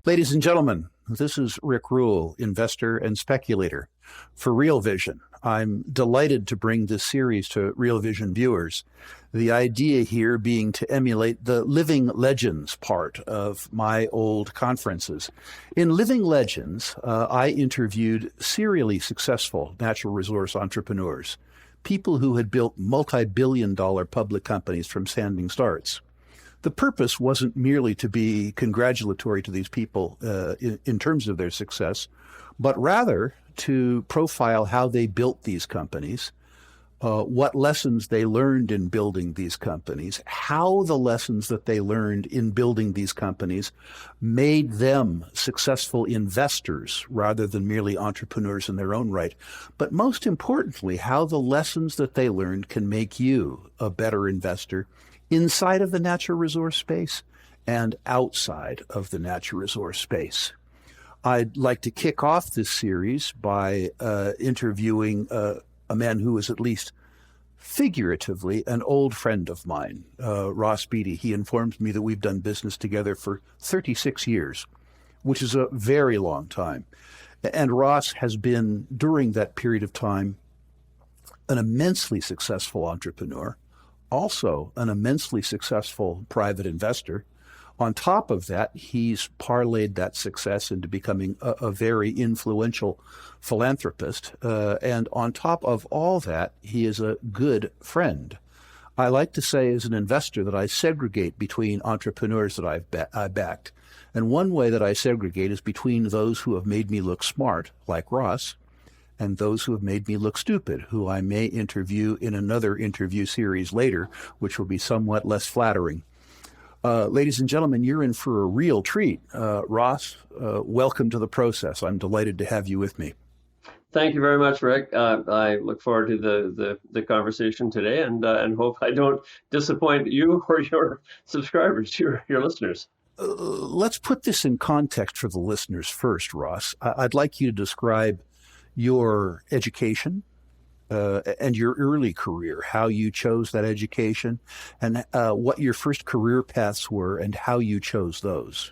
Ladies and gentlemen, this is Rick Rule, investor and speculator for Real Vision. I'm delighted to bring this series to Real Vision viewers. The idea here being to emulate the Living Legends part of my old conferences. In Living Legends, I interviewed serially successful natural resource entrepreneurs, people who had built multi-billion-dollar public companies from standing starts. The purpose wasn't merely to be congratulatory to these people in terms of their success, but rather to profile how they built these companies, what lessons they learned in building these companies, how the lessons that they learned in building these companies made them successful investors rather than merely entrepreneurs in their own right. But most importantly, how the lessons that they learned can make you a better investor inside of the natural resource space and outside of the natural resource space. I'd like to kick off this series by interviewing a man who is at least figuratively an old friend of mine, Ross Beaty. He informs me that we've done business together for 36 years, which is a very long time. And Ross has been, during that period of time, an immensely successful entrepreneur, also an immensely successful private investor. On top of that, he's parlayed that success into becoming a very influential philanthropist. And on top of all that, he is a good friend. I like to say as an investor that I segregate between entrepreneurs that I backed. And one way that I segregate is between those who have made me look smart, like Ross, and those who have made me look stupid, who I may interview in another interview series later, which will be somewhat less flattering. Ladies and gentlemen, you're in for a real treat. Ross, welcome to the process. I'm delighted to have you with me. Thank you very much, Rick. I look forward to the conversation today, and hope I don't disappoint you or your subscribers, your listeners. Let's put this in context for the listeners first, Ross. I'd like you to describe your education and your early career, how you chose that education, and what your first career paths were and how you chose those.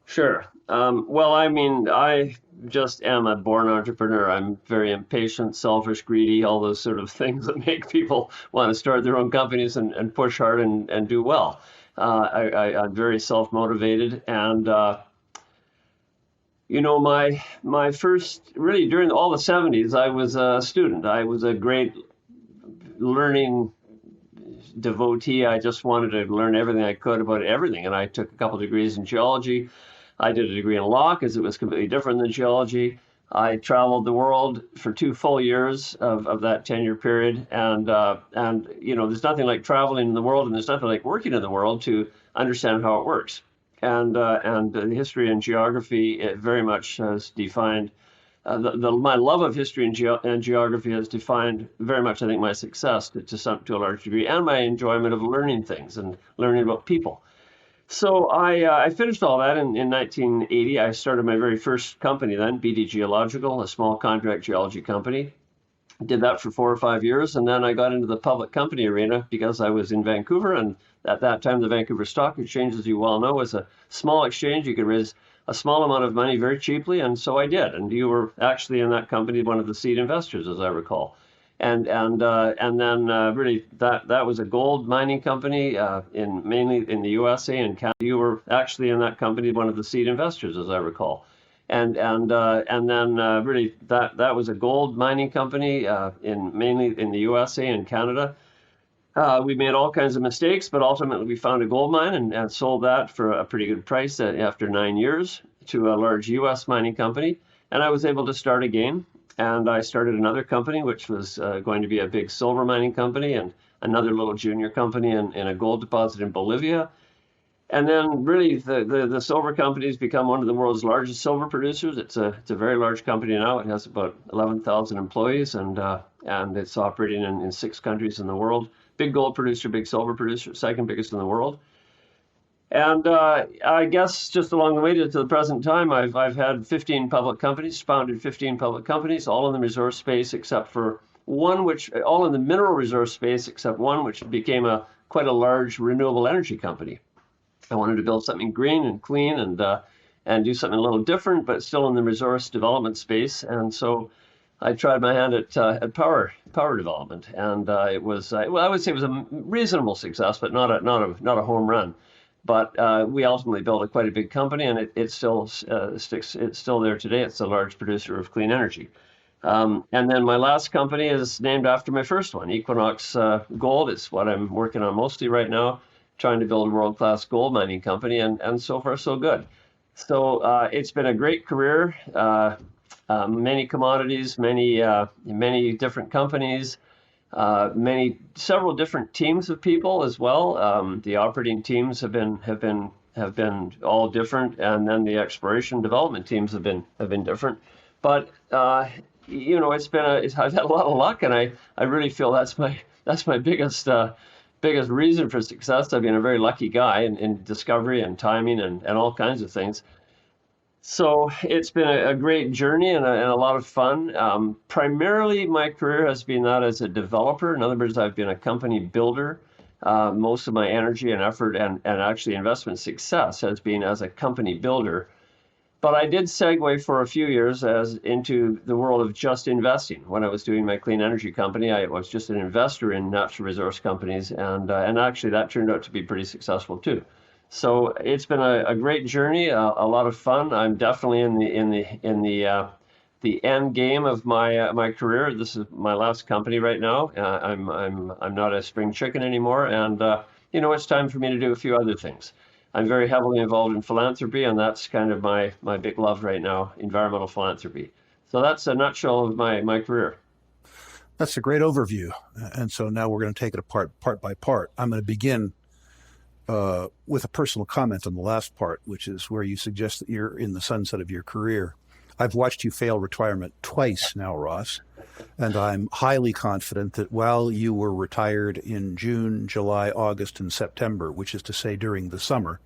Sure. Well, I mean, I just am a born entrepreneur. I'm very impatient, selfish, greedy, all those sort of things that make people want to start their own companies and push hard and do well. I'm very self-motivated, and my first, really during all the 70s, I was a student. I was a great learning devotee. I just wanted to learn everything I could about everything. And I took a couple degrees in geology. I did a degree in law because it was completely different than geology. I traveled the world for 2 full years of that 10-year period. And there's nothing like traveling in the world, and there's nothing like working in the world to understand how it works. And the history and geography, it very much has defined my love of history and geography has defined very much, I think, my success to a large degree, and my enjoyment of learning things and learning about people. So I finished all that in 1980. I started my very first company then, Beaty Geological, a small contract geology company. Did that for 4 or 5 years, and then I got into the public company arena because I was in Vancouver, and at that time the Vancouver Stock Exchange, as you well know, was a small exchange. You could raise a small amount of money very cheaply, and so I did. And you were actually in that company one of the seed investors, as I recall. And then really that was a gold mining company mainly in the USA and Canada. You were actually in that company one of the seed investors, as I recall. And then really that was a gold mining company mainly in the USA and Canada. We made all kinds of mistakes, but ultimately we found a gold mine and sold that for a pretty good price after 9 years to a large US mining company. And I was able to start again. And I started another company, which was going to be a big silver mining company, and another little junior company in a gold deposit in Bolivia. And then really the silver company has become one of the world's largest silver producers. It's a very large company now. It has about 11,000 employees, and it's operating in 6 countries in the world. Big gold producer, big silver producer, second biggest in the world. And I guess just along the way to the present time, I've had 15 public companies, founded 15 public companies, all in the resource space except for one, all in the mineral resource space except one, which became quite a large renewable energy company. I wanted to build something green and clean and do something a little different, but still in the resource development space. And so I tried my hand at power development, and it was well, I would say it was a reasonable success, but not a home run. But we ultimately built quite a big company, and it still sticks. It's still there today. It's a large producer of clean energy. And then my last company is named after my first one, Equinox Gold. It's what I'm working on mostly right now, trying to build a world-class gold mining company, and so far so good. So it's been a great career. Many commodities, many different companies, several different teams of people as well. The operating teams have been all different, and then the exploration development teams have been different. But I've had a lot of luck, and I really feel that's my biggest reason for success. I've been a very lucky guy in discovery and timing and all kinds of things. So it's been a great journey and a lot of fun. Primarily, my career has been that as a developer. In other words, I've been a company builder. Most of my energy and effort and actually investment success has been as a company builder. But I did segue for a few years into the world of just investing. When I was doing my clean energy company, I was just an investor in natural resource companies, and actually that turned out to be pretty successful too. So it's been a great journey, a lot of fun. I'm definitely in the end game of my career. This is my last company right now. I'm not a spring chicken anymore, and it's time for me to do a few other things. I'm very heavily involved in philanthropy, and that's kind of my big love right now, environmental philanthropy. So that's a nutshell of my career. That's a great overview. And so now we're going to take it apart part by part. I'm going to begin with a personal comment on the last part, which is where you suggest that you're in the sunset of your career. I've watched you fail retirement twice now, Ross, and I'm highly confident that while you were retired in June, July, August, and September, which is to say during the summer,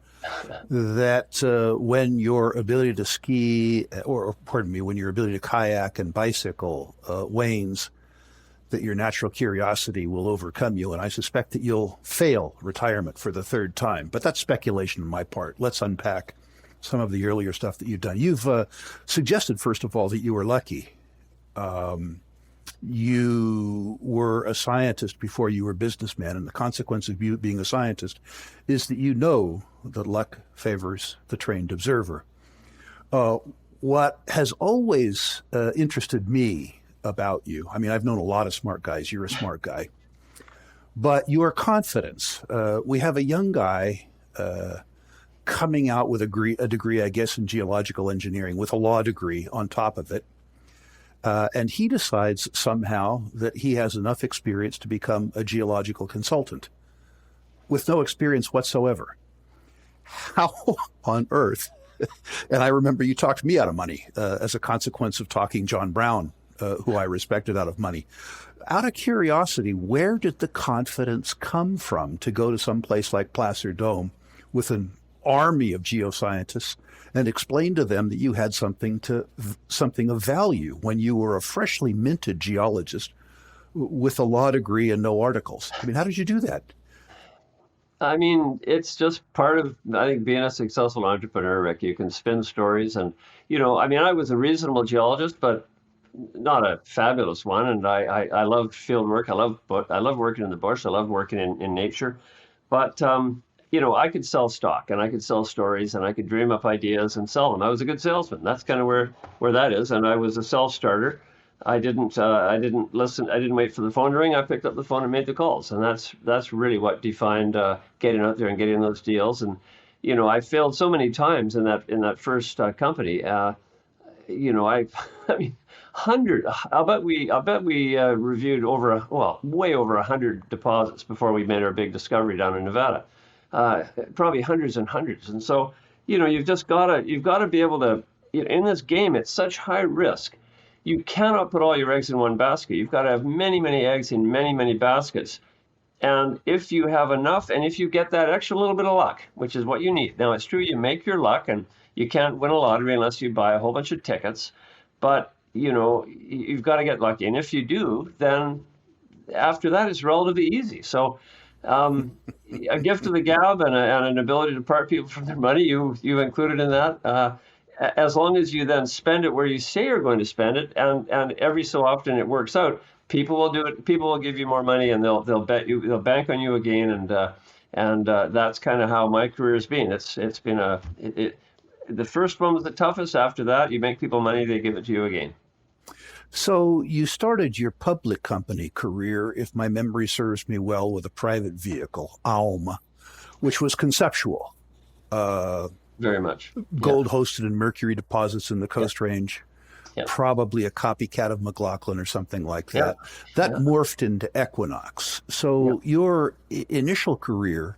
that when your ability to ski, or pardon me, when your ability to kayak and bicycle wanes, that your natural curiosity will overcome you. And I suspect that you'll fail retirement for the third time. But that's speculation on my part. Let's unpack some of the earlier stuff that you've done. You've suggested, first of all, that you were lucky. You were a scientist before you were a businessman, and the consequence of you being a scientist is that you know that luck favors the trained observer. What has always interested me about you, I mean, I've known a lot of smart guys. You're a smart guy. But your confidence. We have a young guy coming out with a degree, I guess, in geological engineering with a law degree on top of it. And he decides somehow that he has enough experience to become a geological consultant with no experience whatsoever. How on earth? And I remember you talked me out of money as a consequence of talking John Brown, who I respected, out of money. Out of curiosity, where did the confidence come from to go to some place like Placer Dome with an army of geoscientists and explain to them that you had something of value when you were a freshly minted geologist with a law degree and no articles? I mean, how did you do that? I mean, it's just part of, I think, being a successful entrepreneur, Rick. You can spin stories. And, I was a reasonable geologist, but not a fabulous one. And I love field work. I love working in the bush. I love working in nature. But, I could sell stock, and I could sell stories, and I could dream up ideas and sell them. I was a good salesman. That's kind of where that is. And I was a self-starter. I didn't listen. I didn't wait for the phone to ring. I picked up the phone and made the calls. And that's really what defined getting out there and getting those deals. And, I failed so many times in that first company. I mean, I'll bet we reviewed way over 100 deposits before we made our big discovery down in Nevada. Probably hundreds and hundreds. And so, you've got to be able to, in this game, it's such high risk. You cannot put all your eggs in one basket. You've got to have many, many eggs in many, many baskets. And if you have enough, and if you get that extra little bit of luck, which is what you need. Now, it's true, you make your luck, and you can't win a lottery unless you buy a whole bunch of tickets. But, you've got to get lucky. And if you do, then after that, it's relatively easy. So, A gift of the gab and an ability to part people from their money, you included in that. As long as you then spend it where you say you're going to spend it, and every so often it works out, people will do it. People will give you more money, and they'll bet you, they'll bank on you again, and that's kind of how my career has been. It's been the first one was the toughest. After that, you make people money, they give it to you again. So you started your public company career, if my memory serves me well, with a private vehicle, AUM, which was conceptual. Very much. Gold hosted in mercury deposits in the Coast Range, Yeah. probably a copycat of McLaughlin or something like that. Yeah. That Yeah. morphed into Equinox. So your initial career,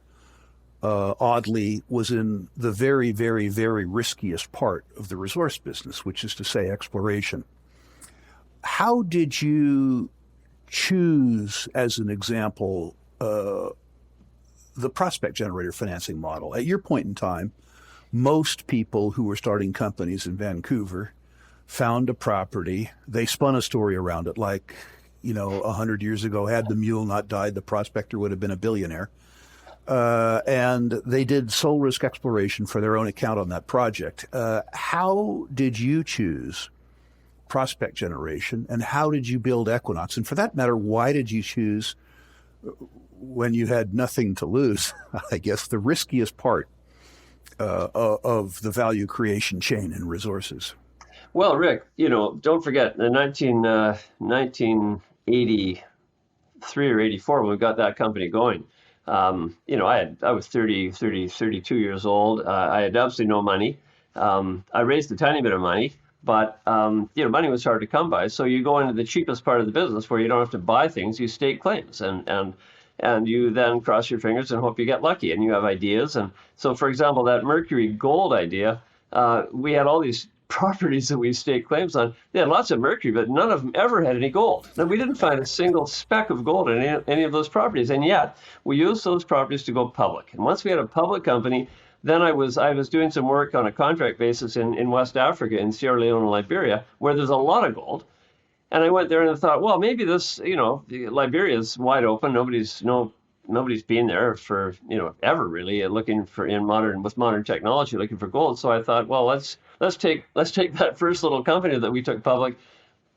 oddly, was in the very, very, very riskiest part of the resource business, which is to say exploration. How did you choose, as an example, the prospect generator financing model? At your point in time, most people who were starting companies in Vancouver found a property. They spun a story around it like, 100 years ago, had the mule not died, the prospector would have been a billionaire. And they did sole risk exploration for their own account on that project. How did you choose prospect generation, and how did you build Equinox? And for that matter, why did you choose, when you had nothing to lose, I guess, the riskiest part of the value creation chain in resources? Well, Rick, don't forget the 1983 or 84 when we got that company going. I was 32 years old. I had absolutely no money. I raised a tiny bit of money, but money was hard to come by. So you go into the cheapest part of the business where you don't have to buy things. You stake claims, and you then cross your fingers and hope you get lucky. And you have ideas. And so, for example, that Mercury Gold idea, we had all these properties that we staked claims on. They had lots of mercury, but none of them ever had any gold. Now, we didn't find a single speck of gold in any of those properties, and yet we used those properties to go public. And once we had a public company, then I was doing some work on a contract basis in West Africa, in Sierra Leone and Liberia, where there's a lot of gold. And I went there and I thought, well, maybe this, Liberia is wide open. Nobody's been there for, ever really looking for with modern technology, looking for gold. So I thought, well, let's take that first little company that we took public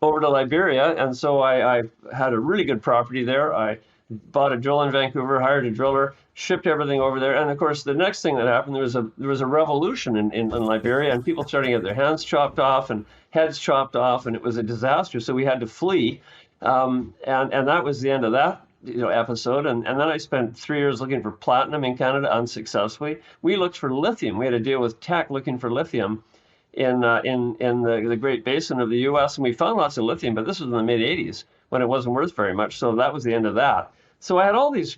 over to Liberia. And so I had a really good property there. I bought a drill in Vancouver, hired a driller, shipped everything over there. And of course, the next thing that happened, there was a revolution in Liberia, and people starting to get their hands chopped off and heads chopped off, and it was a disaster. So we had to flee. And that was the end of that episode. And then I spent 3 years looking for platinum in Canada unsuccessfully. We looked for lithium. We had to deal with Teck looking for lithium in the Great Basin of the U.S. And we found lots of lithium, but this was in the mid 80s when it wasn't worth very much. So that was the end of that. So I had all these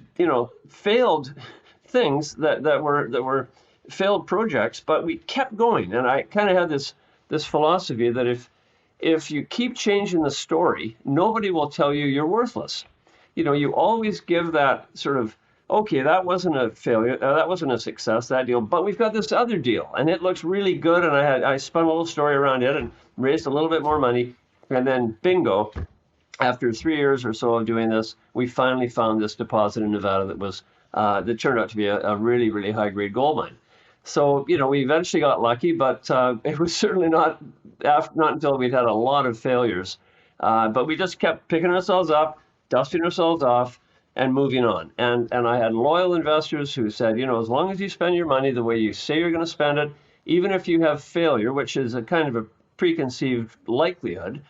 failed things that were failed projects, but we kept going. And I kind of had this philosophy that if you keep changing the story, nobody will tell you you're worthless. You always give that sort of, okay, that wasn't a failure, that wasn't a success, that deal, but we've got this other deal, and it looks really good, and I spun a little story around it and raised a little bit more money, and then bingo, after 3 years or so of doing this, we finally found this deposit in Nevada that turned out to be a really, really high-grade gold mine. So, we eventually got lucky, but it was certainly not until we'd had a lot of failures. But we just kept picking ourselves up, dusting ourselves off, and moving on. And I had loyal investors who said, as long as you spend your money the way you say you're going to spend it, even if you have failure, which is a kind of a preconceived likelihood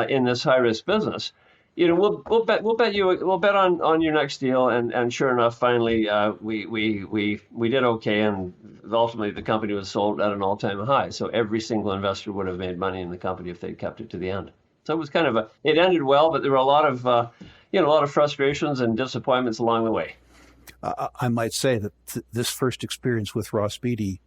in this high-risk business, we'll bet on your next deal. And sure enough, finally we did okay, and ultimately the company was sold at an all-time high. So every single investor would have made money in the company if they'd kept it to the end. So it was kind of it ended well, but there were a lot of frustrations and disappointments along the way. I might say that this first experience with Ross Beaty,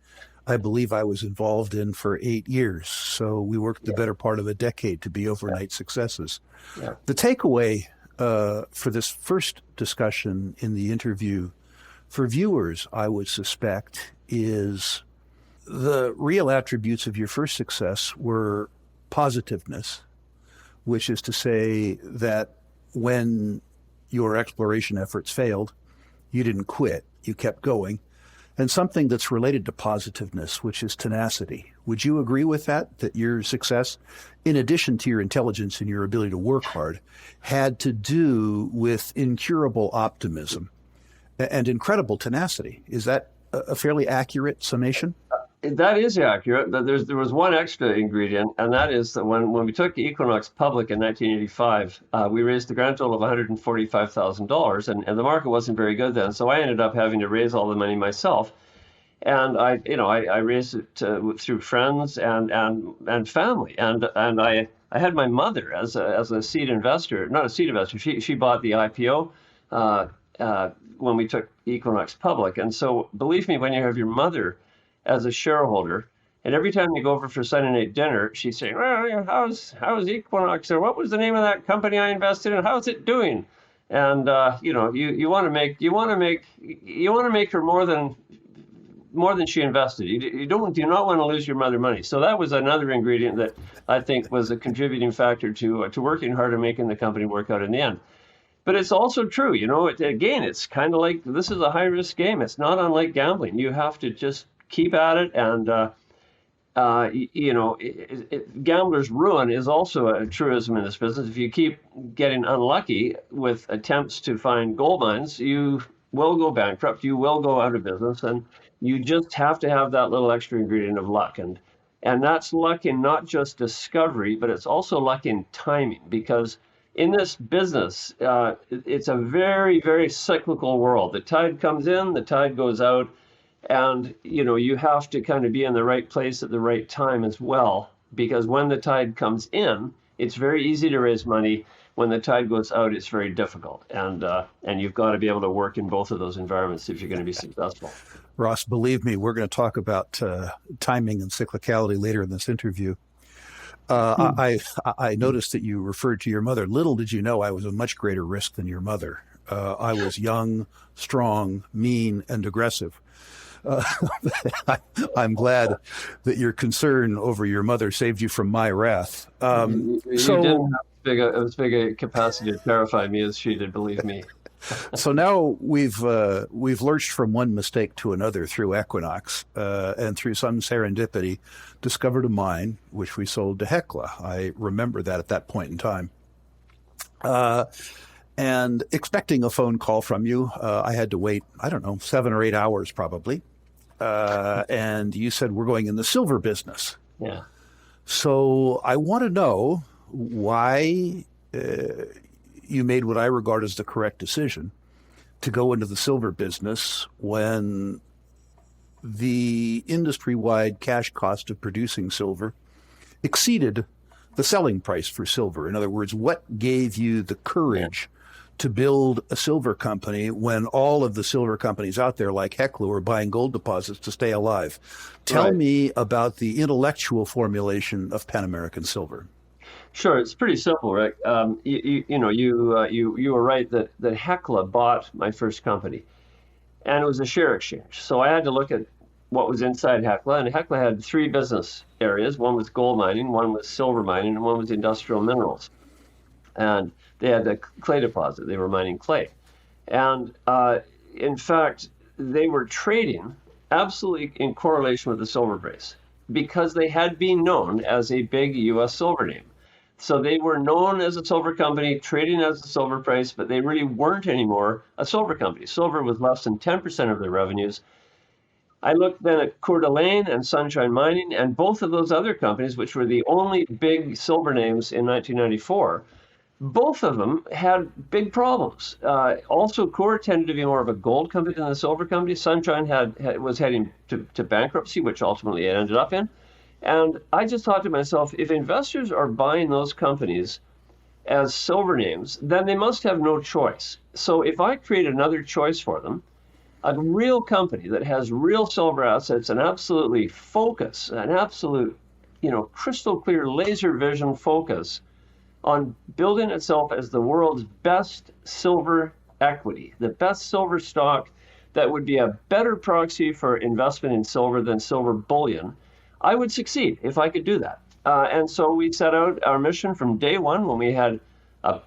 I believe I was involved in for 8 years. So we worked the better part of a decade to be overnight successes. Yeah. The takeaway for this first discussion in the interview for viewers, I would suspect, is the real attributes of your first success were positiveness, which is to say that when your exploration efforts failed, You didn't quit. You kept going. And something that's related to positiveness, which is tenacity. Would you agree with that, that your success, in addition to your intelligence and your ability to work hard, had to do with incurable optimism and incredible tenacity? Is that a fairly accurate summation? That is accurate, but there was one extra ingredient, and that is that when we took Equinox public in 1985, we raised the grand total of $145,000, and the market wasn't very good then, so I ended up having to raise all the money myself. And I raised it through friends and family, and I had my mother as a seed investor, not a seed investor. She bought the IPO when we took Equinox public, and so believe me, when you have your mother as a shareholder, and every time you go over for Sunday night dinner, she's saying, "Well, how's Equinox, or what was the name of that company I invested in? How's it doing?" And you want to make her more than she invested. You do not want to lose your mother money. So that was another ingredient that I think was a contributing factor to working hard and making the company work out in the end. But it's also true, again, it's kind of like this is a high risk game. It's not unlike gambling. You have to just keep at it, and gambler's ruin is also a truism in this business. If you keep getting unlucky with attempts to find gold mines, you will go bankrupt, you will go out of business, and you just have to have that little extra ingredient of luck. And that's luck in not just discovery, but it's also luck in timing, because in this business, it's a very, very cyclical world. The tide comes in, the tide goes out, and you have to kind of be in the right place at the right time as well, because when the tide comes in, it's very easy to raise money. When the tide goes out, it's very difficult, and you've got to be able to work in both of those environments if you're going to be successful. Ross, believe me, we're going to talk about timing and cyclicality later in this interview. I noticed that you referred to your mother. Little did you know I was a much greater risk than your mother. I was young, strong, mean, and aggressive. I'm glad that your concern over your mother saved you from my wrath. You didn't have as big a capacity to terrify me as she did, believe me. So now we've lurched from one mistake to another through Equinox, and through some serendipity, discovered a mine which we sold to Hecla. I remember that at that point in time. And expecting a phone call from you, I had to wait, 7 or 8 hours probably. And you said, we're going in the silver business. Yeah. So I want to know why you made what I regard as the correct decision to go into the silver business when the industry-wide cash cost of producing silver exceeded the selling price for silver. In other words, what gave you the courage to build a silver company when all of the silver companies out there like Hecla were buying gold deposits to stay alive? Tell me about the intellectual formulation of Pan American Silver. Sure, it's pretty simple, Rick. You were right that Hecla bought my first company, and it was a share exchange. So I had to look at what was inside Hecla, and Hecla had 3 business areas. One was gold mining, one was silver mining, and one was industrial minerals. And they had a clay deposit. They were mining clay. And in fact, they were trading absolutely in correlation with the silver price because they had been known as a big U.S. silver name. So they were known as a silver company, trading as a silver price, but they really weren't anymore a silver company. Silver was less than 10% of their revenues. I looked then at Coeur d'Alene and Sunshine Mining, and both of those other companies, which were the only big silver names in 1994, both of them had big problems. Also, Coeur tended to be more of a gold company than a silver company. Sunshine was heading to bankruptcy, which ultimately it ended up in. And I just thought to myself, if investors are buying those companies as silver names, then they must have no choice. So if I create another choice for them, a real company that has real silver assets and absolutely focus, an absolute, crystal clear laser vision focus on building itself as the world's best silver equity, the best silver stock that would be a better proxy for investment in silver than silver bullion, I would succeed if I could do that. And so we set out our mission from day one when we had a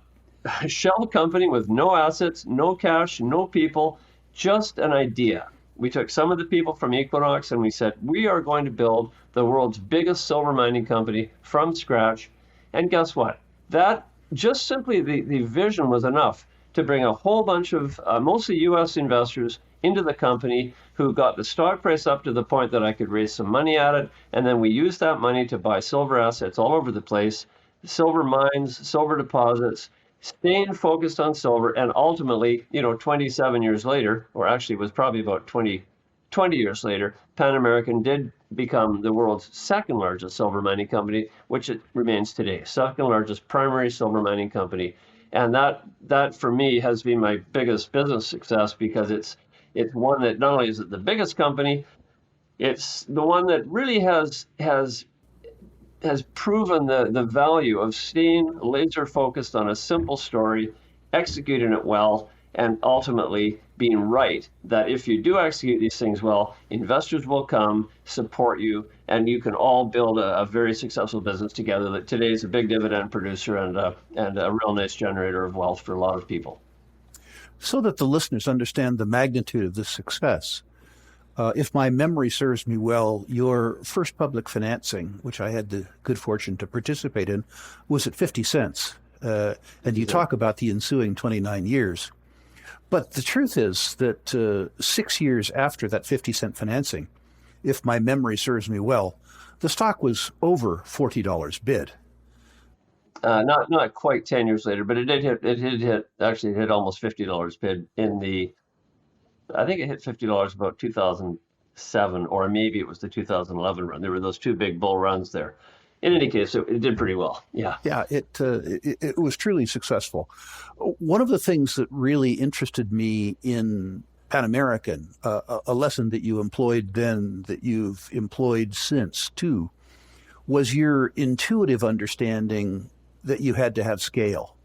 shell company with no assets, no cash, no people, just an idea. We took some of the people from Equinox and we said, we are going to build the world's biggest silver mining company from scratch. And guess what? That just simply the vision was enough to bring a whole bunch of mostly US investors into the company who got the stock price up to the point that I could raise some money at it. And then we used that money to buy silver assets all over the place, silver mines, silver deposits, staying focused on silver. And ultimately, 27 years later, or actually it was probably about 20 years later, Pan American did become the world's second largest silver mining company, which it remains today, second largest primary silver mining company. And that for me has been my biggest business success, because it's one that not only is it the biggest company, it's the one that really has proven the value of staying laser focused on a simple story, executing it well, and ultimately being right, that if you do execute these things well, investors will come, support you, and you can all build a very successful business together that today is a big dividend producer and a real nice generator of wealth for a lot of people. So that the listeners understand the magnitude of this success, if my memory serves me well, your first public financing, which I had the good fortune to participate in, was at 50 cents. And you talk about the ensuing 29 years. But the truth is that 6 years after that 50-cent financing, if my memory serves me well, the stock was over $40 bid. Not quite 10 years later, but it did hit almost $50 bid I think it hit $50 about 2007, or maybe it was the 2011 run. There were those two big bull runs there. In any case, it did pretty well. Yeah. Yeah, it was truly successful. One of the things that really interested me in Pan American, a lesson that you employed then that you've employed since too, was your intuitive understanding that you had to have scale,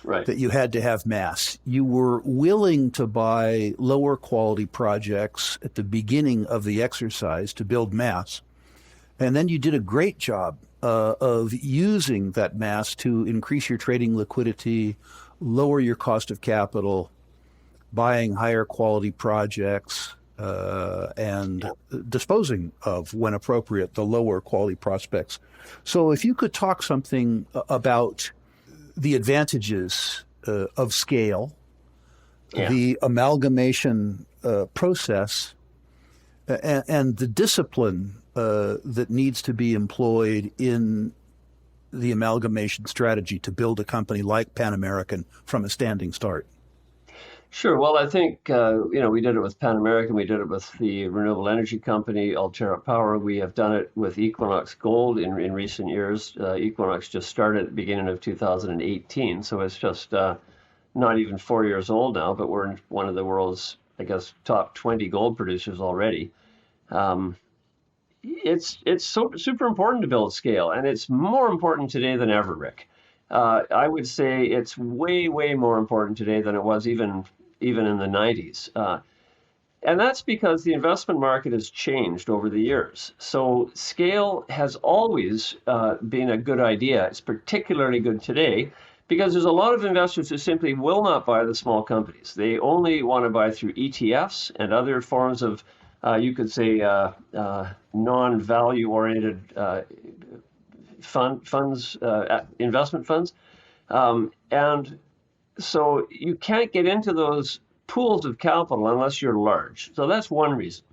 right? That you had to have mass. You were willing to buy lower quality projects at the beginning of the exercise to build mass. And then you did a great job of using that mass to increase your trading liquidity, lower your cost of capital, buying higher quality projects, and disposing of, when appropriate, the lower quality prospects. So if you could talk something about the advantages of scale, the amalgamation process, and the discipline that needs to be employed in the amalgamation strategy to build a company like Pan American from a standing start. Sure. Well, I think, we did it with Pan American. We did it with the renewable energy company, Altera Power. We have done it with Equinox Gold in recent years. Equinox just started at the beginning of 2018. So it's just not even 4 years old now, but we're in one of the world's, I guess, top 20 gold producers already. It's so super important to build scale, and it's more important today than ever, Rick. I would say it's way, way more important today than it was even in the 90s. And that's because the investment market has changed over the years. So scale has always been a good idea. It's particularly good today because there's a lot of investors who simply will not buy the small companies. They only want to buy through ETFs and other forms of, you could say, non-value oriented investment funds. And so you can't get into those pools of capital unless you're large. So that's one reason.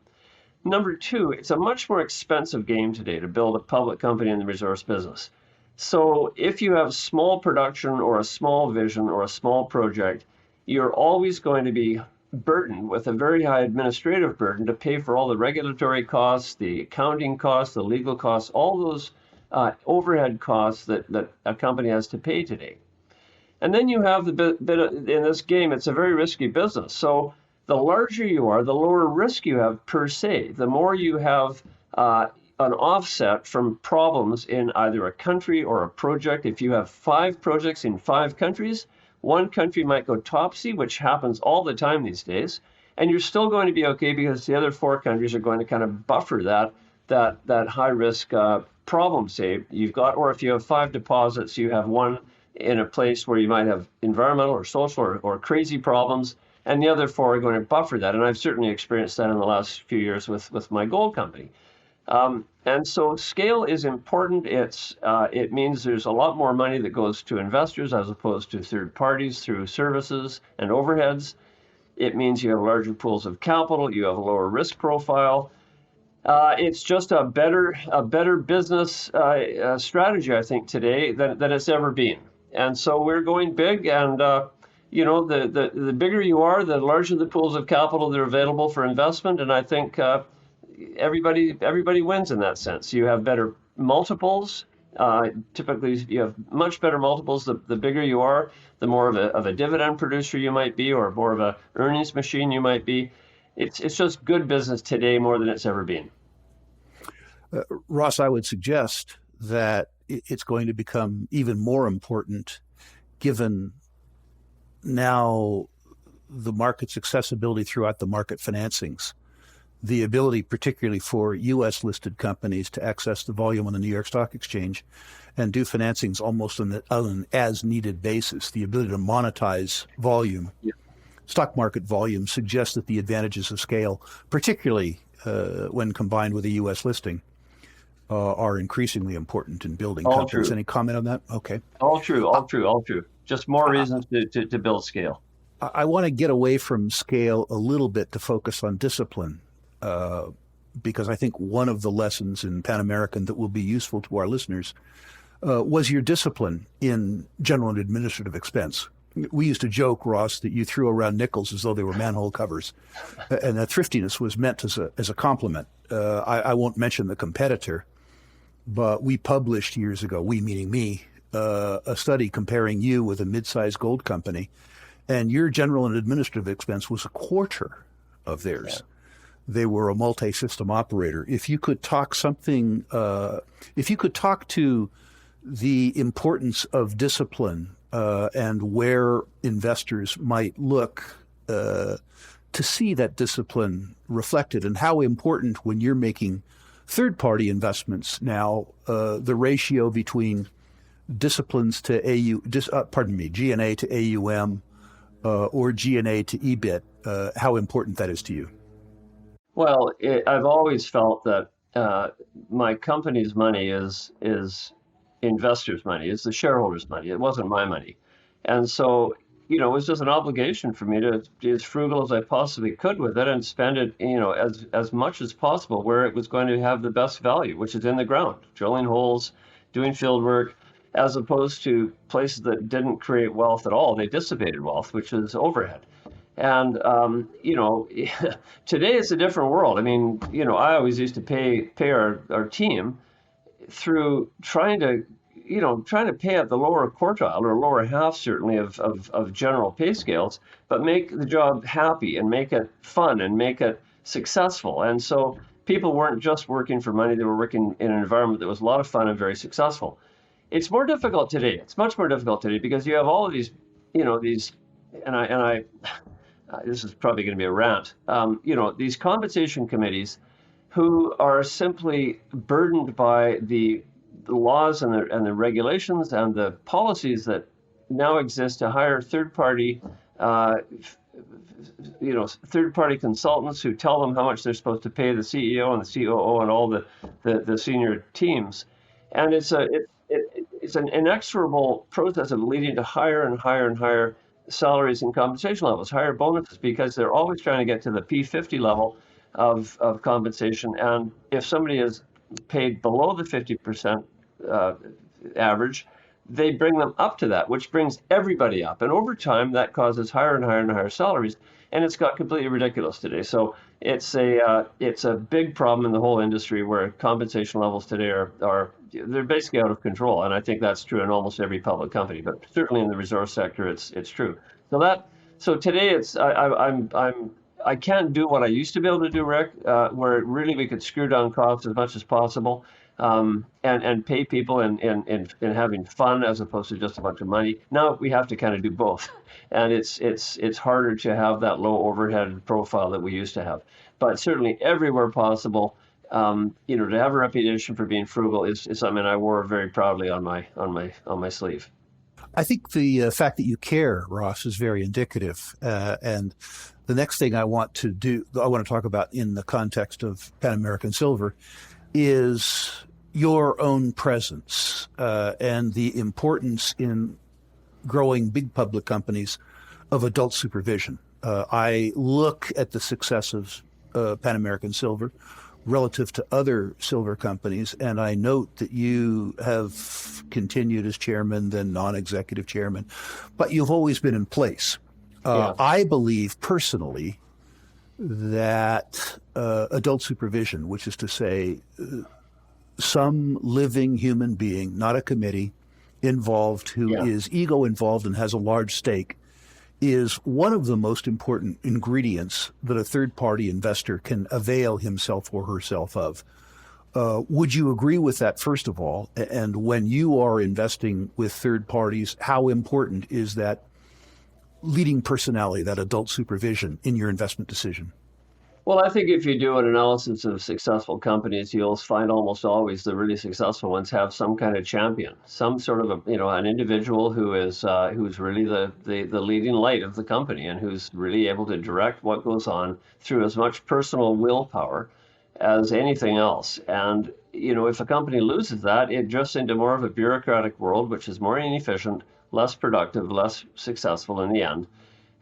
Number two, it's a much more expensive game today to build a public company in the resource business. So if you have small production or a small vision or a small project, you're always going to be burdened with a very high administrative burden to pay for all the regulatory costs, the accounting costs, the legal costs, all those overhead costs that a company has to pay today. And then you have the bit in this game, it's a very risky business. So the larger you are, the lower risk you have per se. The more you have an offset from problems in either a country or a project. If you have 5 projects in 5 countries, one country might go topsy, which happens all the time these days, and you're still going to be okay because the other 4 countries are going to kind of buffer that high risk problem, say you've got, or if you have 5 deposits, you have one in a place where you might have environmental or social or crazy problems, and the other 4 are going to buffer that. And I've certainly experienced that in the last few years with my gold company. And so scale is important. It means there's a lot more money that goes to investors as opposed to third parties through services and overheads. It means you have larger pools of capital, you have a lower risk profile. It's just a better business strategy, I think, today than it's ever been. And so we're going big, and the bigger you are, the larger the pools of capital that are available for investment. And I think everybody wins in that sense. You have better multiples. Typically, you have much better multiples. The bigger you are, the more of a dividend producer you might be, or more of a earnings machine you might be. It's just good business today more than it's ever been. Ross, I would suggest that it's going to become even more important given now the market's accessibility throughout the market financings, the ability particularly for U.S. listed companies to access the volume on the New York Stock Exchange and do financings almost on an as-needed basis, the ability to monetize volume. Yeah. Stock market volume suggests that the advantages of scale, particularly when combined with a U.S. listing, are increasingly important in building all companies. True. Any comment on that? Okay. All true. Just more reasons to build scale. I want to get away from scale a little bit to focus on discipline, because I think one of the lessons in Pan American that will be useful to our listeners was your discipline in general and administrative expense. We used to joke, Ross, that you threw around nickels as though they were manhole covers, and that thriftiness was meant as a compliment. I won't mention the competitor, but we published years ago, we meaning me, a study comparing you with a mid-sized gold company, and your general and administrative expense was a quarter of theirs. Yeah. They were a multi-system operator. If you could talk to the importance of discipline and where investors might look to see that discipline reflected, and how important when you're making third-party investments now, the ratio between disciplines to G&A to AUM or G&A to EBIT, how important that is to you. Well, I've always felt that my company's money is investors' money, it's the shareholders' money. It wasn't my money. And so, it was just an obligation for me to be as frugal as I possibly could with it and spend it, as much as possible where it was going to have the best value, which is in the ground, drilling holes, doing field work, as opposed to places that didn't create wealth at all. They dissipated wealth, which is overhead. And, today it's a different world. I mean, I always used to pay our team through trying to pay at the lower quartile or lower half, certainly, of general pay scales, but make the job happy and make it fun and make it successful. And so people weren't just working for money, they were working in an environment that was a lot of fun and very successful. It's more difficult today. It's much more difficult today because you have all of these, this is probably going to be a rant, these compensation committees who are simply burdened by the laws and the regulations and the policies that now exist to hire third-party consultants who tell them how much they're supposed to pay the CEO and the COO and all the senior teams. And it's an inexorable process of leading to higher and higher and higher salaries and compensation levels, higher bonuses, because they're always trying to get to the P50 level of compensation. And if somebody is paid below the 50% average, they bring them up to that, which brings everybody up. And over time, that causes higher and higher and higher salaries. And it's got completely ridiculous today. So it's a big problem in the whole industry where compensation levels today they're basically out of control. And I think that's true in almost every public company, but certainly in the resource sector, it's true. So today I can't do what I used to be able to do, Rick, where really we could screw down costs as much as possible, and pay people in having fun as opposed to just a bunch of money. Now we have to kind of do both, and it's harder to have that low overhead profile that we used to have. But certainly everywhere possible, to have a reputation for being frugal is something I wore very proudly on my sleeve. I think the fact that you care, Ross, is very indicative. And the next thing I want to talk about in the context of Pan American Silver is your own presence and the importance in growing big public companies of adult supervision. I look at the success of Pan American Silver relative to other silver companies, and I note that you have continued as chairman, then non-executive chairman, but you've always been in place. Yeah. I believe personally that adult supervision, which is to say some living human being, not a committee, involved who is ego involved and has a large stake, is one of the most important ingredients that a third-party investor can avail himself or herself of. Would you agree with that, first of all? And when you are investing with third parties, how important is that leading personality, that adult supervision, in your investment decision? Well, I think if you do an analysis of successful companies, you'll find almost always the really successful ones have some kind of champion, some sort of an individual who is who's really the leading light of the company and who's really able to direct what goes on through as much personal willpower as anything else. And if a company loses that, it drifts into more of a bureaucratic world, which is more inefficient, less productive, less successful in the end.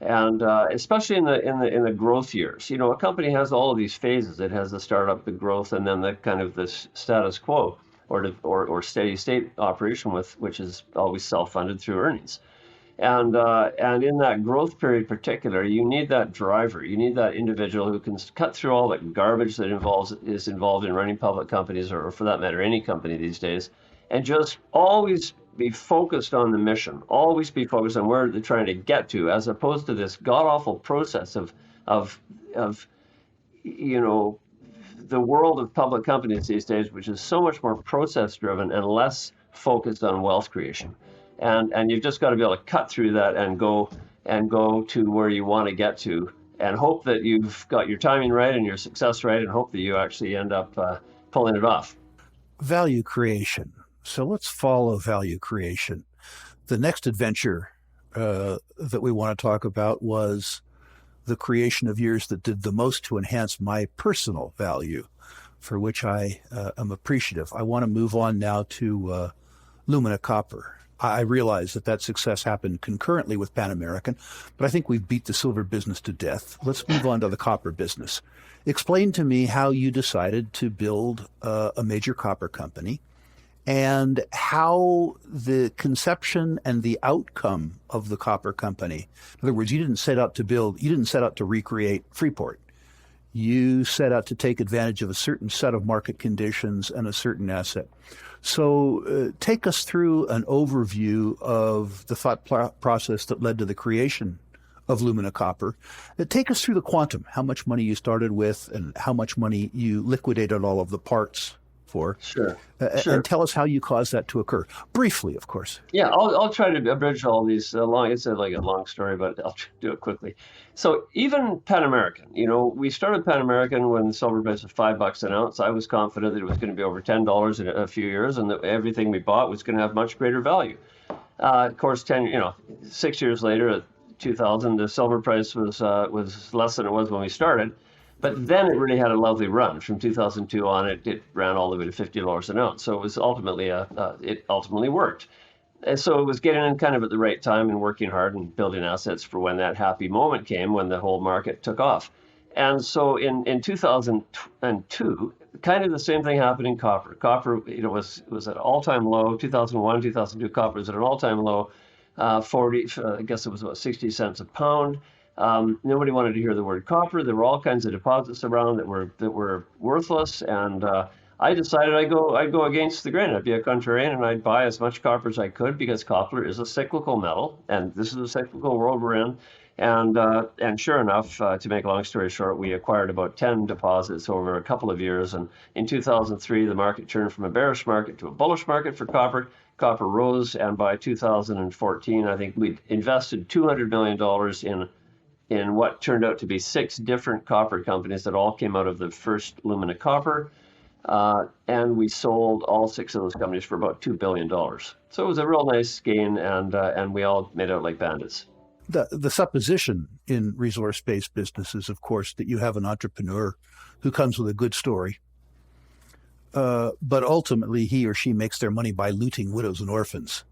And especially in the growth years, a company has all of these phases. It has the startup, the growth, and then the kind of the status quo or steady state operation which is always self-funded through earnings. And in that growth period, particular, you need that driver. You need that individual who can cut through all the garbage that is involved in running public companies, or for that matter, any company these days, and just always be focused on the mission, always be focused on where they're trying to get to, as opposed to this god-awful process of the world of public companies these days, which is so much more process-driven and less focused on wealth creation. And you've just got to be able to cut through that and go to where you want to get to, and hope that you've got your timing right and your success right, and hope that you actually end up pulling it off. Value creation. So let's follow value creation. The next adventure that we want to talk about was the creation of years that did the most to enhance my personal value, for which I am appreciative. I want to move on now to Lumina Copper. I realize that success happened concurrently with Pan American, but I think we've beat the silver business to death. Let's move on to the copper business. Explain to me how you decided to build a major copper company, and how the conception and the outcome of the copper company. In other words, you didn't set out to recreate Freeport. You set out to take advantage of a certain set of market conditions and a certain asset. So take us through an overview of the thought process that led to the creation of Lumina Copper. Take us through the quantum, how much money you started with and how much money you liquidated all of the parts for. Sure. And tell us how you caused that to occur. Briefly, of course. Yeah, I'll try to abridge all these long. It's like a long story, but I'll do it quickly. So even Pan American, we started Pan American when the silver price was $5 an ounce. I was confident that it was going to be over $10 in a few years, and that everything we bought was going to have much greater value. Of course, 6 years later, at 2000, the silver price was less than it was when we started. But then it really had a lovely run. From 2002 on, it ran all the way to $50 an ounce. So it was it ultimately worked. And so it was getting in kind of at the right time and working hard and building assets for when that happy moment came, when the whole market took off. And so in 2002, kind of the same thing happened in copper. Copper, was at an all-time low. 2001, 2002, copper was at an all-time low. I guess it was about 60 cents a pound. Nobody wanted to hear the word copper. There were all kinds of deposits around that were worthless, and I decided I'd go against the grain. I'd be a contrarian, and I'd buy as much copper as I could, because copper is a cyclical metal, and this is a cyclical world we're in. And sure enough, to make a long story short, we acquired about 10 deposits over a couple of years, and in 2003, the market turned from a bearish market to a bullish market for copper. Copper rose, and by 2014, I think we'd invested $200 million in what turned out to be 6 different copper companies that all came out of the first Lumina Copper. And we sold all 6 of those companies for about $2 billion. So it was a real nice gain, and we all made out like bandits. The supposition in resource-based business is, of course, that you have an entrepreneur who comes with a good story, but ultimately he or she makes their money by looting widows and orphans.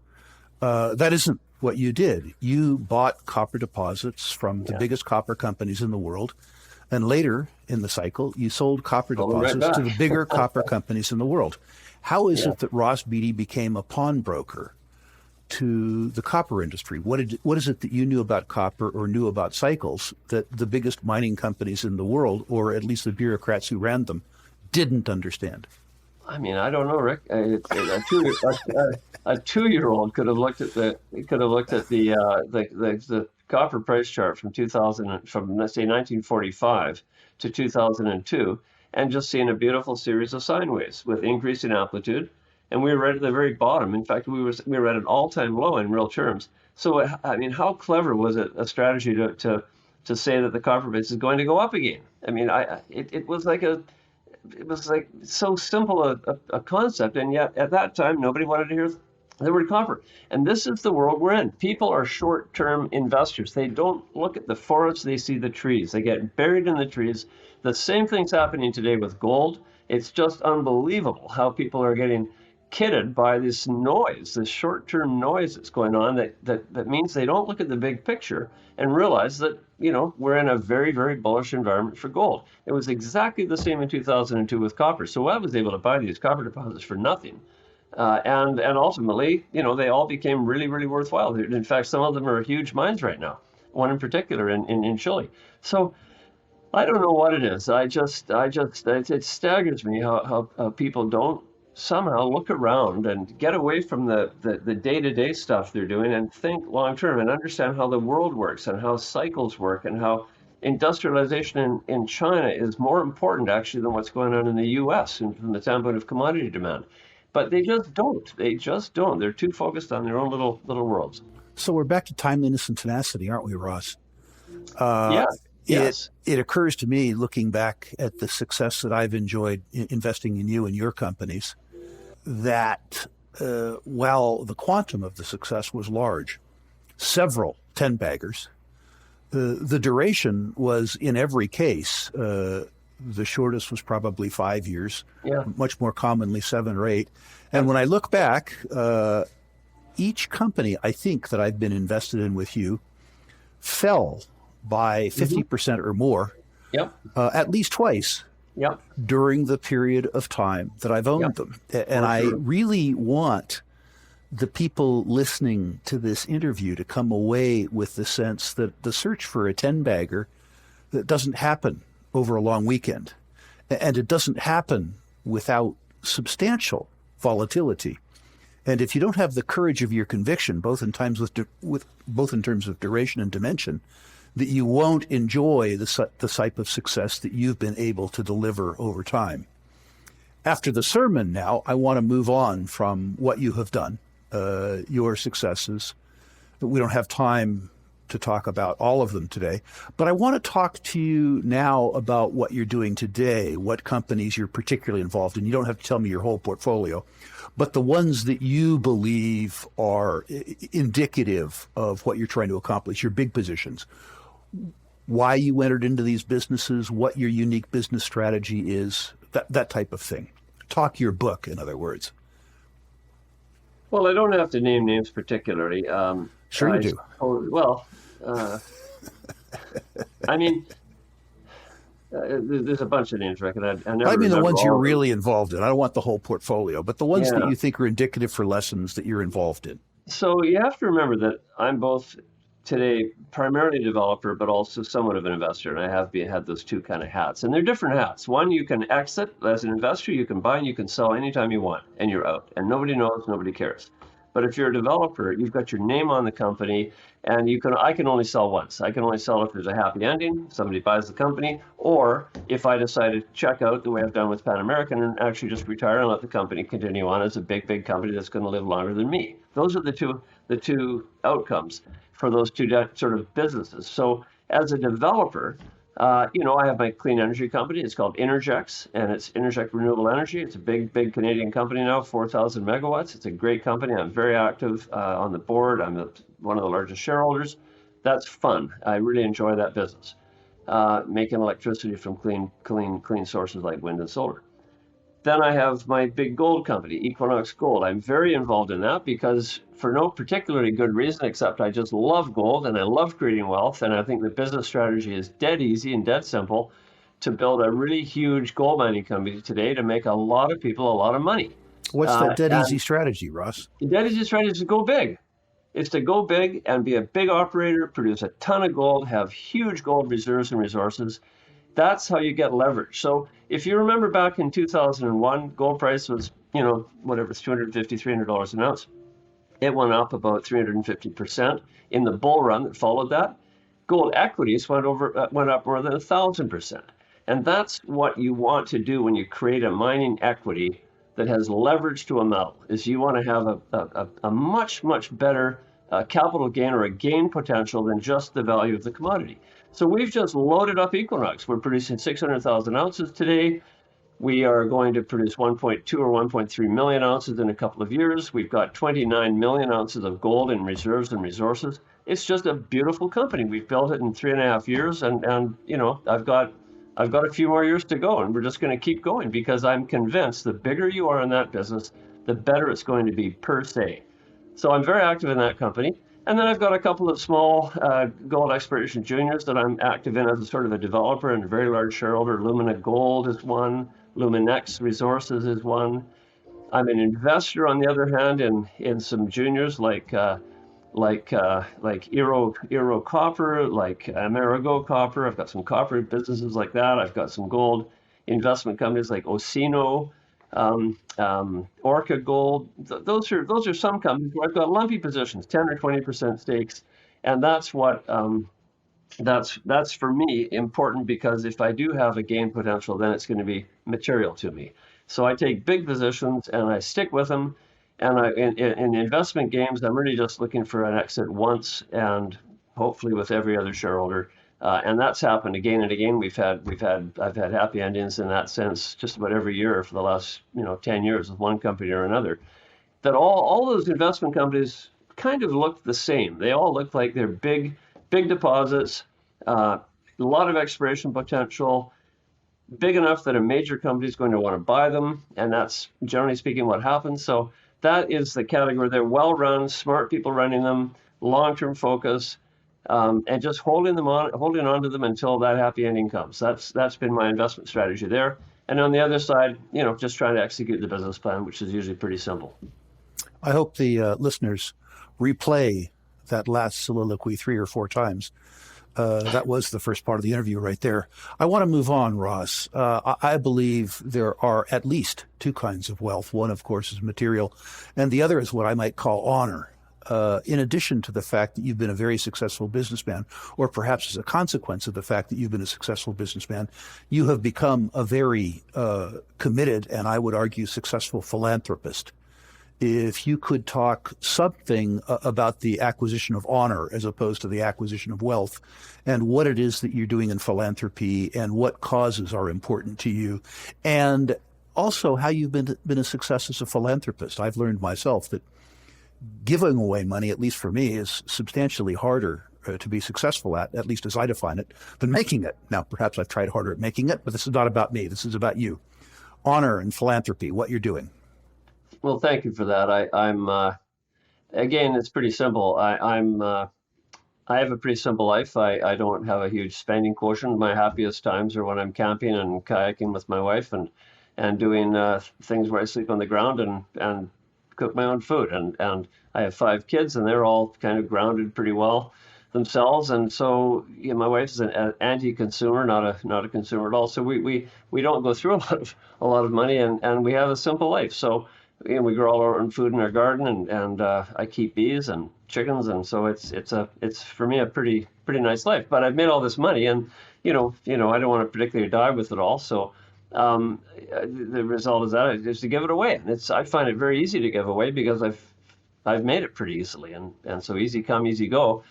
That isn't what you did. You bought copper deposits from the biggest copper companies in the world, and later in the cycle, you sold copper deposits to the bigger copper companies in the world. How is it that Ross Beaty became a pawnbroker to the copper industry? What is it that you knew about copper or knew about cycles that the biggest mining companies in the world, or at least the bureaucrats who ran them, didn't understand? I mean, I don't know, Rick. A 2-year-old could have looked at the copper price chart from let's say 1945 to 2002, and just seen a beautiful series of sine waves with increasing amplitude. And we were right at the very bottom. In fact, we were at an all-time low in real terms. So, I mean, how clever was it a strategy to say that the copper price is going to go up again? I mean, it was like so simple a concept, and yet at that time nobody wanted to hear the word copper. And this is the world we're in. People are short-term investors. They don't look at the forest, they see the trees. They get buried in the trees. The same thing's happening today with gold. It's just unbelievable how people are getting kidded by this noise, this short-term noise that's going on that means they don't look at the big picture and realize that, we're in a very, very bullish environment for gold. It was exactly the same in 2002 with copper. So I was able to buy these copper deposits for nothing. And ultimately, they all became really, really worthwhile. In fact, some of them are huge mines right now, one in particular in Chile. So I don't know what it is. It staggers me how people don't somehow look around and get away from the day-to-day stuff they're doing and think long-term and understand how the world works and how cycles work and how industrialization in China is more important actually than what's going on in the US and from the standpoint of commodity demand. But they just don't. They're too focused on their own little worlds. So we're back to timeliness and tenacity, aren't we, Ross? Yes. It occurs to me, looking back at the success that I've enjoyed investing in you and your companies, that while the quantum of the success was large, several 10-baggers, the duration was, in every case, the shortest was probably 5 years, much more commonly 7 or 8. And when I look back, each company, I think, that I've been invested in with you fell by 50% or more, at least twice during the period of time that I've owned them. And I really want the people listening to this interview to come away with the sense that the search for a 10-bagger that doesn't happen over a long weekend, and it doesn't happen without substantial volatility. And if you don't have the courage of your conviction, both in terms of duration and dimension, that you won't enjoy the type of success that you've been able to deliver over time. After the sermon now, I want to move on from what you have done, your successes. We don't have time to talk about all of them today, but I want to talk to you now about what you're doing today, what companies you're particularly involved in. You don't have to tell me your whole portfolio, but the ones that you believe are indicative of what you're trying to accomplish, your big positions, why you entered into these businesses, what your unique business strategy is, that type of thing. Talk your book, in other words. Well, I don't have to name names particularly. Sure you do. I mean, there's a bunch of names, Rick. I mean the ones you're really involved in. I don't want the whole portfolio, but the ones that you think are indicative for lessons that you're involved in. So you have to remember that I'm both today primarily a developer, but also somewhat of an investor. And I have had those two kind of hats. And they're different hats. One, you can exit as an investor. You can buy and you can sell anytime you want, and you're out. And nobody knows, nobody cares. But if you're a developer, you've got your name on the company, and I can only sell once. I can only sell if there's a happy ending, somebody buys the company, or if I decide to check out the way I've done with Pan American and actually just retire and let the company continue on as a big, big company that's going to live longer than me. Those are the two outcomes for those two sort of businesses. So as a developer, I have my clean energy company. It's called Interjex, and it's Interject Renewable Energy. It's a big Canadian company now, 4,000 megawatts. It's a great company. I'm very active on the board. I'm one of the largest shareholders. That's fun. I really enjoy that business, making electricity from clean sources like wind and solar. Then I have my big gold company, Equinox Gold. I'm very involved in that because for no particularly good reason, except I just love gold and I love creating wealth. And I think the business strategy is dead easy and dead simple to build a really huge gold mining company today to make a lot of people a lot of money. What's that dead easy And strategy, Ross? the dead easy strategy is to go big. It's to go big and be a big operator, produce a ton of gold, have huge gold reserves and resources. That's how you get leverage. So if you remember back in 2001, gold price was, whatever, it's $250, $300 an ounce. It went up about 350% in the bull run that followed that. Gold equities went up more than 1,000%. And that's what you want to do when you create a mining equity that has leverage to a metal, is you want to have a much better capital gain or a gain potential than just the value of the commodity. So we've just loaded up Equinox. We're producing 600,000 ounces today. We are going to produce 1.2 or 1.3 million ounces in a couple of years. We've got 29 million ounces of gold in reserves and resources. It's just a beautiful company. We've built it in 3.5 years, and I've got a few more years to go, and we're just going to keep going because I'm convinced the bigger you are in that business, the better it's going to be per se. So I'm very active in that company. And then I've got a couple of small gold exploration juniors that I'm active in as a sort of a developer and a very large shareholder. Lumina Gold is one. Luminex Resources is one. I'm an investor, on the other hand, in some juniors like Eero Copper, like Amerigo Copper. I've got some copper businesses like that. I've got some gold investment companies like Osino, Orca Gold. Those are some companies where I've got lumpy positions, 10 or 20% stakes, and that's what that's for me important, because if I do have a gain potential, then it's going to be material to me. So I take big positions and I stick with them. And in investment games, I'm really just looking for an exit once, and hopefully with every other shareholder. And that's happened again and again. I've had happy endings in that sense just about every year for the last 10 years with one company or another. That all those investment companies kind of look the same. They all look like they're big deposits, a lot of exploration potential, big enough that a major company is going to want to buy them, and that's generally speaking what happens. So that is the category. They're well run, smart people running them, long-term focus, and just holding on to them until that happy ending comes. That's been my investment strategy there. And on the other side, just trying to execute the business plan, which is usually pretty simple. I hope the listeners replay that last soliloquy 3 or 4 times. That was the first part of the interview right there. I want to move on, Ross. I believe there are at least 2 kinds of wealth. One, of course, is material, and the other is what I might call honor. In addition to the fact that you've been a very successful businessman, or perhaps as a consequence of the fact that you've been a successful businessman, you have become a very committed and, I would argue, successful philanthropist. If you could talk something about the acquisition of honor as opposed to the acquisition of wealth, and what it is that you're doing in philanthropy and what causes are important to you, and also how you've been a success as a philanthropist. I've learned myself that giving away money, at least for me, is substantially harder to be successful at least as I define it, than making it. Now, perhaps I've tried harder at making it, but this is not about me. This is about you. Honor and philanthropy, what you're doing. Well, thank you for that. I'm again, it's pretty simple. I have a pretty simple life. I don't have a huge spending quotient. My happiest times are when I'm camping and kayaking with my wife and doing things where I sleep on the ground and cook my own food. And I have 5 kids, and they're all kind of grounded pretty well themselves. And so my wife is an anti-consumer, not a consumer at all. So we don't go through a lot of money, and we have a simple life. So we grow all our own food in our garden, and I keep bees and chickens, and so it's for me a pretty nice life. But I've made all this money, and I don't want to particularly die with it all. So the result is to give it away. And I find it very easy to give away because I've made it pretty easily, and so easy come, easy go.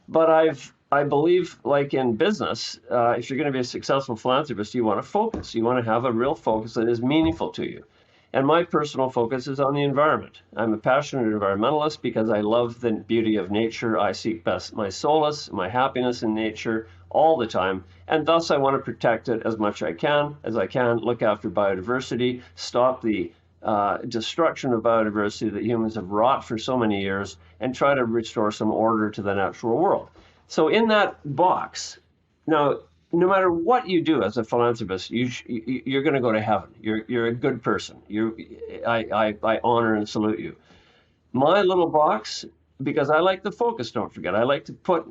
But I believe, like in business, if you're going to be a successful philanthropist, you want to focus. You want to have a real focus that is meaningful to you. And my personal focus is on the environment. I'm a passionate environmentalist because I love the beauty of nature. I seek best my solace, my happiness in nature all the time. And thus I want to protect it as much as I can, look after biodiversity, stop the destruction of biodiversity that humans have wrought for so many years, and try to restore some order to the natural world. So in that box, now, no matter what you do as a philanthropist, you're going to go to heaven. You're a good person. I honor and salute you. My little box, because I like the focus. Don't forget, I like to put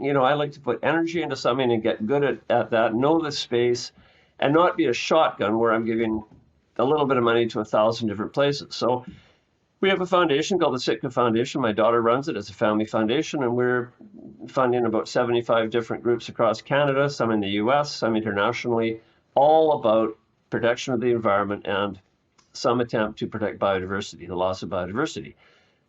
energy into something and get good at that. Know the space, and not be a shotgun where I'm giving a little bit of money to 1,000 different places. So we have a foundation called the Sitka Foundation. My daughter runs it as a family foundation, and we're funding about 75 different groups across Canada, some in the US, some internationally, all about protection of the environment and some attempt to protect biodiversity, the loss of biodiversity.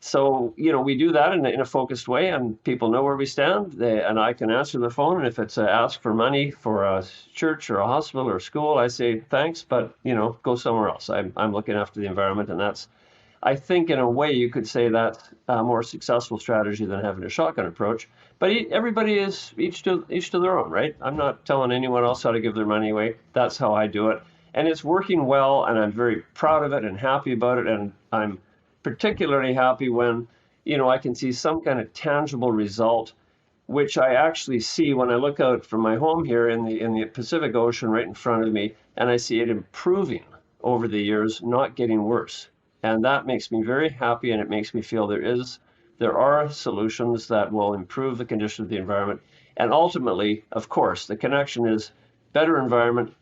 So, we do that in a focused way, and people know where we stand. And I can answer the phone, and if it's ask for money for a church or a hospital or a school, I say thanks, but go somewhere else. I'm looking after the environment, and that's, I think, in a way, you could say that's a more successful strategy than having a shotgun approach. But everybody is each to their own, right? I'm not telling anyone else how to give their money away. That's how I do it, and it's working well, and I'm very proud of it and happy about it. And I'm particularly happy when, I can see some kind of tangible result, which I actually see when I look out from my home here in the Pacific Ocean right in front of me, and I see it improving over the years, not getting worse. And that makes me very happy, and it makes me feel there are solutions that will improve the condition of the environment. And ultimately, of course, the connection is better environment,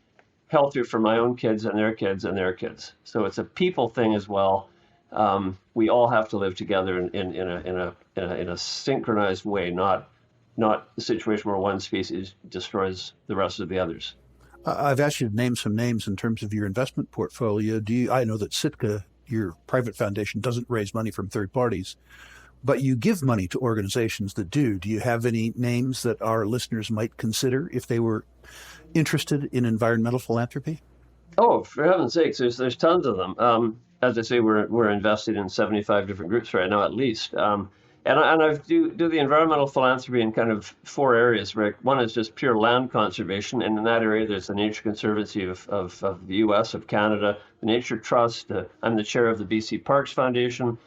healthier for my own kids and their kids and their kids. So it's a people thing as well. We all have to live together in a synchronized way, not a situation where one species destroys the rest of the others. I've asked you to name some names in terms of your investment portfolio. I know that Sitka, your private foundation, doesn't raise money from third parties, but you give money to organizations that do. Do you have any names that our listeners might consider if they were interested in environmental philanthropy? Oh, for heaven's sakes, there's tons of them. As I say, we're invested in 75 different groups right now, at least. And I do the environmental philanthropy in kind of 4 areas, Rick. One is just pure land conservation, and in that area, there's the Nature Conservancy of the U.S., of Canada, the Nature Trust. I'm the chair of the BC Parks Foundation.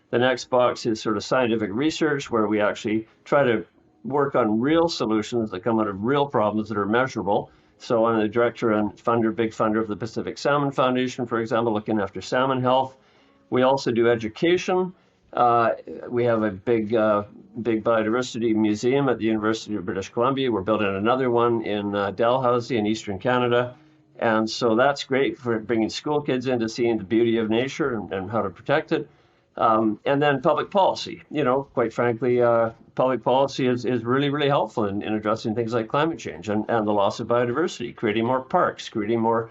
The next box is sort of scientific research, where we actually try to work on real solutions that come out of real problems that are measurable. So I'm the director and big funder of the Pacific Salmon Foundation, for example, looking after salmon health. We also do education. We have a big biodiversity museum at the University of British Columbia. We're building another one in Dalhousie in Eastern Canada. And so that's great for bringing school kids in to seeing the beauty of nature and how to protect it. And then public policy. Quite frankly, public policy is really, really helpful in addressing things like climate change and the loss of biodiversity, creating more parks, creating more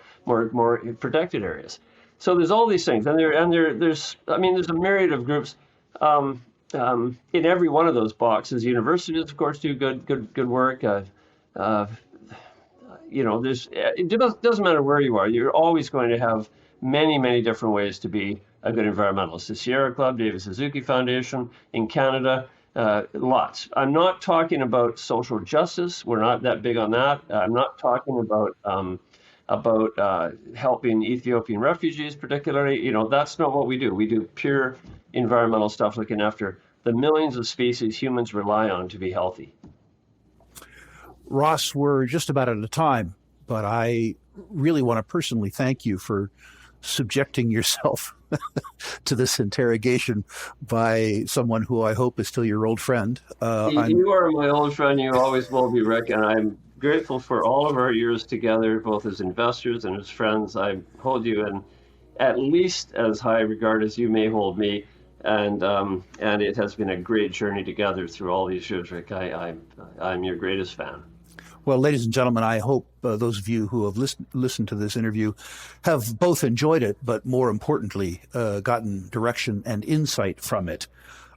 protected areas. So there's all these things, and there's a myriad of groups. In every one of those boxes, universities, of course, do good work. It doesn't matter where you are. You're always going to have many different ways to be a good environmentalist. The Sierra Club, David Suzuki Foundation in Canada, lots. I'm not talking about social justice. We're not that big on that. I'm not talking about helping Ethiopian refugees, particularly. That's not what we do. We do pure environmental stuff, looking after the millions of species humans rely on to be healthy. Ross, we're just about out of time, but I really want to personally thank you for subjecting yourself to this interrogation by someone who I hope is still your old friend. You are my old friend. You always will be, Rick, and I'm grateful for all of our years together, both as investors and as friends. I hold you in at least as high regard as you may hold me, and it has been a great journey together through all these years, Rick. I'm your greatest fan. Well, ladies and gentlemen, I hope those of you who have listened to this interview have both enjoyed it, but more importantly, gotten direction and insight from it.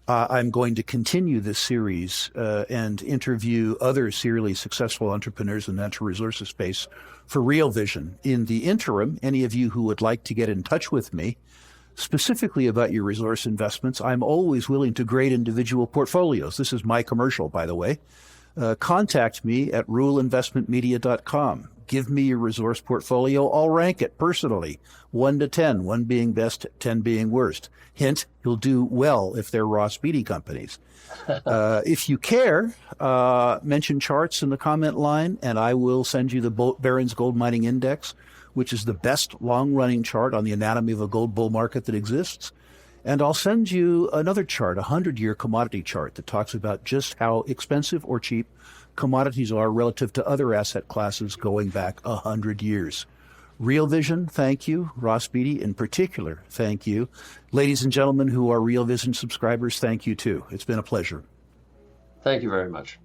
I'm going to continue this series and interview other serially successful entrepreneurs in the natural resources space for Real Vision. In the interim, any of you who would like to get in touch with me, specifically about your resource investments, I'm always willing to grade individual portfolios. This is my commercial, by the way. Contact me at ruleinvestmentmedia.com. Give me your resource portfolio. I'll rank it personally, 1 to 10, 1 being best, 10 being worst. Hint, you'll do well if they're Ross Beaty companies. If you care, mention charts in the comment line, and I will send you the Barron's Gold Mining Index, which is the best long-running chart on the anatomy of a gold bull market that exists. And I'll send you another chart, a 100-year commodity chart that talks about just how expensive or cheap commodities are relative to other asset classes going back 100 years. Real Vision, thank you. Ross Beaty in particular, thank you. Ladies and gentlemen who are Real Vision subscribers, thank you too. It's been a pleasure. Thank you very much.